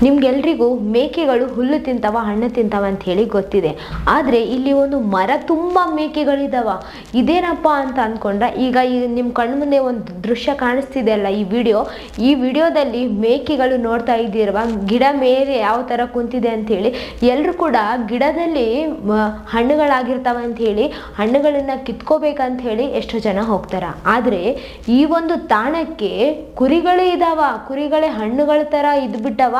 ನಿಮ್ಗೆಲ್ರಿಗೂ ಮೇಕೆಗಳು ಹುಲ್ಲು ತಿಂತಾವ ಹಣ್ಣು ತಿಂತಾವ ಅಂತ ಹೇಳಿ ಗೊತ್ತಿದೆ. ಆದರೆ ಇಲ್ಲಿ ಒಂದು ಮರ ತುಂಬ ಮೇಕೆಗಳಿದಾವ. ಇದೇನಪ್ಪ ಅಂತ ಅಂದ್ಕೊಂಡ್ರೆ ಈಗ ನಿಮ್ಮ ಕಣ್ಣು ಮುಂದೆ ಒಂದು ದೃಶ್ಯ ಕಾಣಿಸ್ತಿದೆ ಅಲ್ಲ, ಈ ವಿಡಿಯೋದಲ್ಲಿ ಮೇಕೆಗಳು ನೋಡ್ತಾ ಇದ್ದೀರವ ಗಿಡ ಮೇಲೆ ಯಾವ ಥರ ಕುಂತಿದೆ ಅಂಥೇಳಿ. ಎಲ್ಲರೂ ಕೂಡ ಗಿಡದಲ್ಲಿ ಹಣ್ಣುಗಳಾಗಿರ್ತಾವ ಅಂಥೇಳಿ ಹಣ್ಣುಗಳನ್ನು ಕಿತ್ಕೋಬೇಕಂತ ಹೇಳಿ ಎಷ್ಟು ಜನ ಹೋಗ್ತಾರ. ಆದರೆ ಈ ಒಂದು ತಾಣಕ್ಕೆ ಕುರಿಗಳೇ ಇದಾವ, ಕುರಿಗಳೇ ಹಣ್ಣುಗಳ ಥರ ಇದ್ಬಿಟ್ಟವ.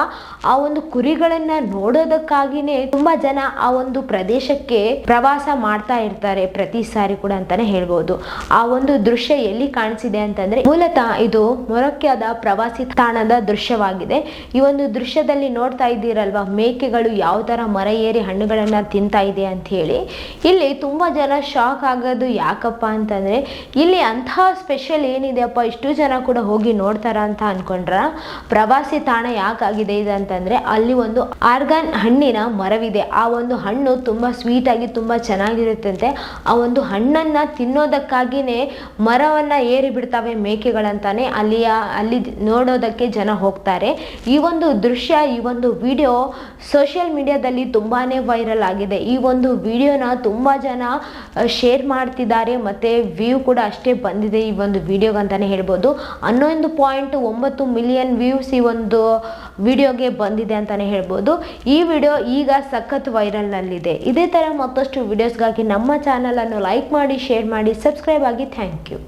ಆ ಒಂದು ಕುರಿಗಳನ್ನ ನೋಡೋದಕ್ಕಾಗಿನೇ ತುಂಬಾ ಜನ ಆ ಒಂದು ಪ್ರದೇಶಕ್ಕೆ ಪ್ರವಾಸ ಮಾಡ್ತಾ ಇರ್ತಾರೆ ಪ್ರತಿ ಸಾರಿ ಕೂಡ ಅಂತಾನೆ ಹೇಳ್ಬೋದು. ಆ ಒಂದು ದೃಶ್ಯ ಎಲ್ಲಿ ಕಾಣಿಸಿದೆ ಅಂತಂದ್ರೆ ಮೂಲತಃ ಇದು ಮೊರೊಕ್ಕೋದ ಪ್ರವಾಸಿ ತಾಣದ ದೃಶ್ಯವಾಗಿದೆ. ಈ ಒಂದು ದೃಶ್ಯದಲ್ಲಿ ನೋಡ್ತಾ ಇದ್ದೀರಲ್ವಾ ಮೇಕೆಗಳು ಯಾವ ತರ ಮರ ಏರಿ ಹಣ್ಣುಗಳನ್ನ ತಿಂತಾ ಇದೆ ಅಂತ ಹೇಳಿ. ಇಲ್ಲಿ ತುಂಬಾ ಜನ ಶಾಕ್ ಆಗೋದು ಯಾಕಪ್ಪ ಅಂತಂದ್ರೆ ಇಲ್ಲಿ ಅಂತಹ ಸ್ಪೆಷಲ್ ಏನಿದೆಯಪ್ಪ ಇಷ್ಟು ಜನ ಕೂಡ ಹೋಗಿ ನೋಡ್ತಾರ ಅಂತ ಅನ್ಕೊಂಡ್ರ. ಪ್ರವಾಸಿ ತಾಣ ಯಾಕಾಗಿದೆ ಇದು ಅಂತಂದ್ರೆ ಅಲ್ಲಿ ಒಂದು ಆರ್ಗಾನ್ ಹಣ್ಣಿನ ಮರವಿದೆ. ಆ ಒಂದು ಹಣ್ಣು ತುಂಬಾ ಸ್ವೀಟ್ ಆಗಿ ತುಂಬಾ ಚೆನ್ನಾಗಿರುತ್ತಂತೆ. ಆ ಒಂದು ಹಣ್ಣನ್ನ ತಿನ್ನೋದಕ್ಕಾಗಿನೇ ಮರವನ್ನ ಏರಿ ಬಿಡ್ತಾವೆ ಮೇಕೆಗಳಂತಾನೆ ಅಲ್ಲಿ ನೋಡೋದಕ್ಕೆ ಜನ ಹೋಗ್ತಾರೆ. ಈ ಒಂದು ದೃಶ್ಯ, ಈ ಒಂದು ವಿಡಿಯೋ ಸೋಷಿಯಲ್ ಮೀಡಿಯಾದಲ್ಲಿ ತುಂಬಾನೇ ವೈರಲ್ ಆಗಿದೆ. ಈ ಒಂದು ವಿಡಿಯೋನ ತುಂಬಾ ಜನ ಶೇರ್ ಮಾಡ್ತಿದ್ದಾರೆ, ಮತ್ತೆ ವ್ಯೂ ಕೂಡ ಅಷ್ಟೇ ಬಂದಿದೆ ಈ ಒಂದು ವಿಡಿಯೋಗೆ ಅಂತಾನೆ ಹೇಳ್ಬೋದು. 11.9 ಮಿಲಿಯನ್ ವ್ಯೂಸ್ ಈ ಒಂದು ವಿಡಿಯೋಗೆ ಬಂದಿದೆ ಅಂತಾನೆ ಹೇಳ್ಬೋದು. ಈ ವಿಡಿಯೋ ಈಗ ಸಖತ್ ವೈರಲ್ ನಲ್ಲಿದೆ. ಇದೇ ತರ ಮತ್ತಷ್ಟು ವಿಡಿಯೋಸ್ಗಾಗಿ ನಮ್ಮ ಚಾನಲ್ ಅನ್ನು ಲೈಕ್ ಮಾಡಿ, ಶೇರ್ ಮಾಡಿ, ಸಬ್ಸ್ಕ್ರೈಬ್ ಆಗಿ. Thank you.